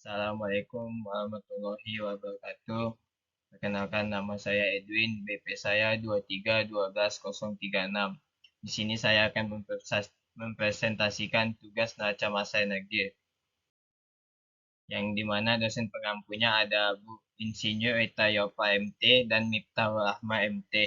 Assalamualaikum warahmatullahi wabarakatuh. Perkenalkan, nama saya Edwin, BP saya 23 12 036. Di sini saya akan mempresentasikan tugas neraca massa energi, yang dimana dosen pengampunya ada Bu Insinyur Ita Yopa MT dan Miftahul Rahma MT.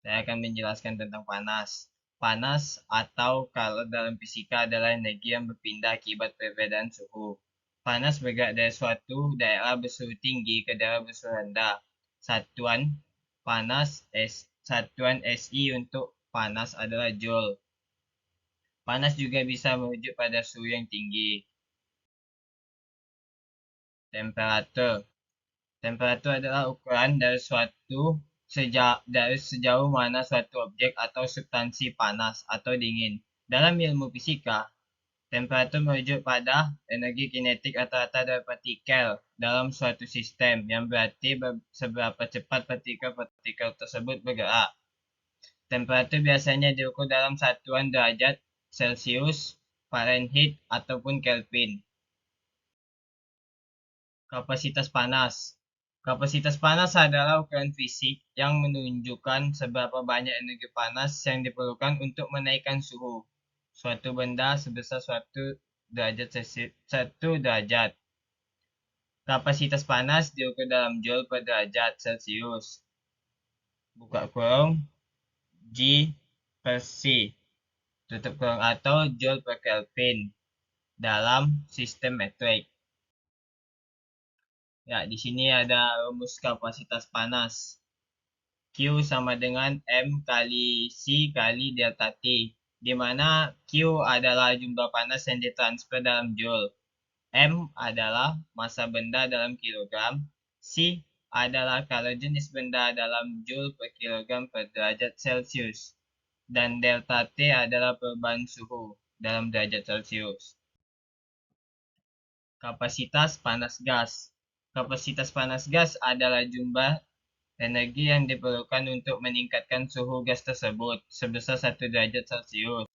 Saya akan menjelaskan tentang panas. Panas atau kalau dalam fisika adalah energi yang berpindah akibat perbedaan suhu. Panas bergerak dari suatu daerah bersuhu tinggi ke daerah bersuhu rendah. Satuan panas satuan SI untuk panas adalah Joule. Panas juga bisa merujuk pada suhu yang tinggi. Temperatur. Temperatur adalah ukuran dari sejauh mana suatu objek atau substansi panas atau dingin. Dalam ilmu fisika, temperatur merujuk pada energi kinetik rata-rata dari partikel dalam suatu sistem, yang berarti seberapa cepat partikel-partikel tersebut bergerak. Temperatur biasanya diukur dalam satuan derajat Celcius, Fahrenheit, ataupun Kelvin. Kapasitas panas. Kapasitas panas adalah ukuran fisik yang menunjukkan seberapa banyak energi panas yang diperlukan untuk menaikkan suhu suatu benda sebesar 1 derajat. Kapasitas panas diukur dalam Joule per derajat Celcius. Buka kurung G per C. Tutup kurung atau Joule per Kelvin dalam sistem metrik. Ya, di sini ada rumus kapasitas panas. Q sama dengan M kali C kali delta T, di mana Q adalah jumlah panas yang ditransfer dalam Joule. M adalah massa benda dalam kilogram. C adalah kalau jenis benda dalam Joule per kilogram per derajat Celcius. Dan delta T adalah perubahan suhu dalam derajat Celcius. Kapasitas panas gas. Kapasitas panas gas adalah jumlah energi yang diperlukan untuk meningkatkan suhu gas tersebut sebesar 1 derajat Celcius.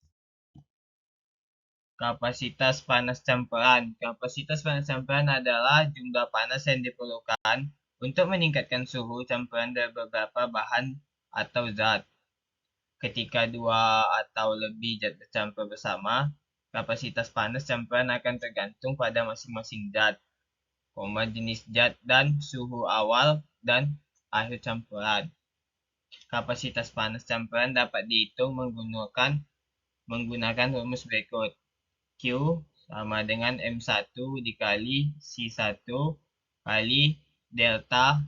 Kapasitas panas campuran. Kapasitas panas campuran adalah jumlah panas yang diperlukan untuk meningkatkan suhu campuran dari beberapa bahan atau zat. Ketika dua atau lebih zat bercampur bersama, kapasitas panas campuran akan tergantung pada masing-masing zat, jenis zat, dan suhu awal dan akhir campuran. Kapasitas panas campuran dapat dihitung menggunakan rumus berikut. Q sama dengan M1 dikali C1 kali delta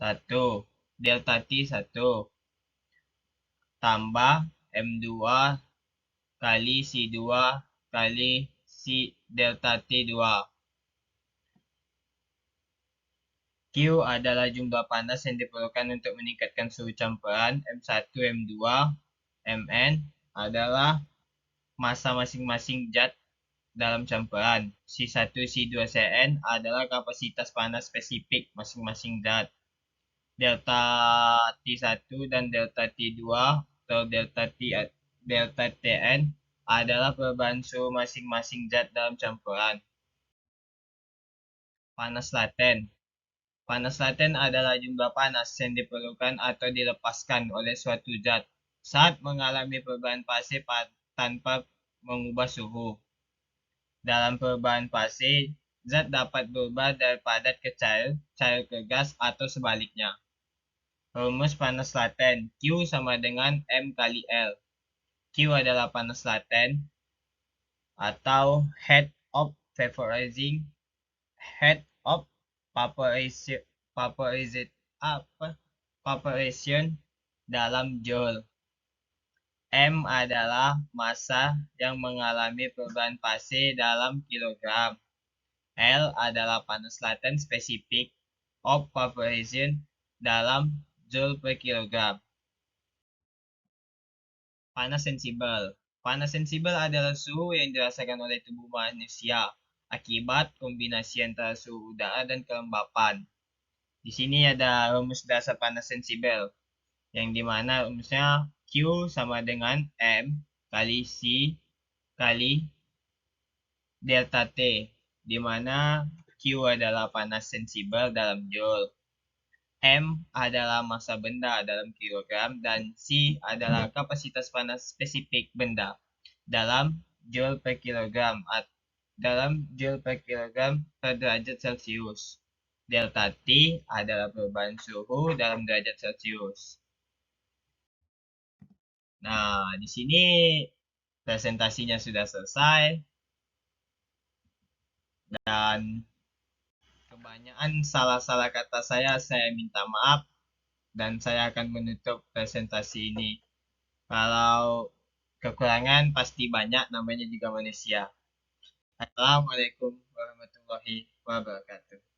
1, delta T1, tambah M2 kali C2 kali C delta T2. Q adalah jumlah panas yang diperlukan untuk meningkatkan suhu campuran. M1, M2, Mn adalah massa masing-masing zat dalam campuran. C1, C2, Cn adalah kapasitas panas spesifik masing-masing zat. Delta T1 dan delta T2 atau delta Tn adalah perubahan suhu masing-masing zat dalam campuran. Panas laten. Panas laten adalah jumlah panas yang diperlukan atau dilepaskan oleh suatu zat saat mengalami perubahan fase tanpa mengubah suhu. Dalam perubahan fase, zat dapat berubah dari padat ke cair, cair ke gas, atau sebaliknya. Rumus panas laten. Q sama dengan M kali L. Q adalah panas laten atau heat of vaporization dalam Joule. M adalah massa yang mengalami perubahan fase dalam kilogram. L adalah panas laten spesifik of vaporization dalam Joule per kilogram. Panas sensibel. Panas sensibel adalah suhu yang dirasakan oleh tubuh manusia akibat kombinasi antara suhu udara dan kelembapan. Di sini ada rumus dasar panas sensibel, yang dimana rumusnya Q sama dengan M kali C kali delta T. di mana Q adalah panas sensibel dalam joule, M adalah massa benda dalam kilogram, dan C adalah kapasitas panas spesifik benda dalam joule per kilogram per derajat Celcius. Delta T adalah perubahan suhu dalam derajat Celcius. Nah, di sini presentasinya sudah selesai dan kebanyakan salah-salah kata saya minta maaf dan saya akan menutup presentasi ini. Kalau kekurangan pasti banyak, namanya juga manusia. Assalamualaikum warahmatullahi wabarakatuh.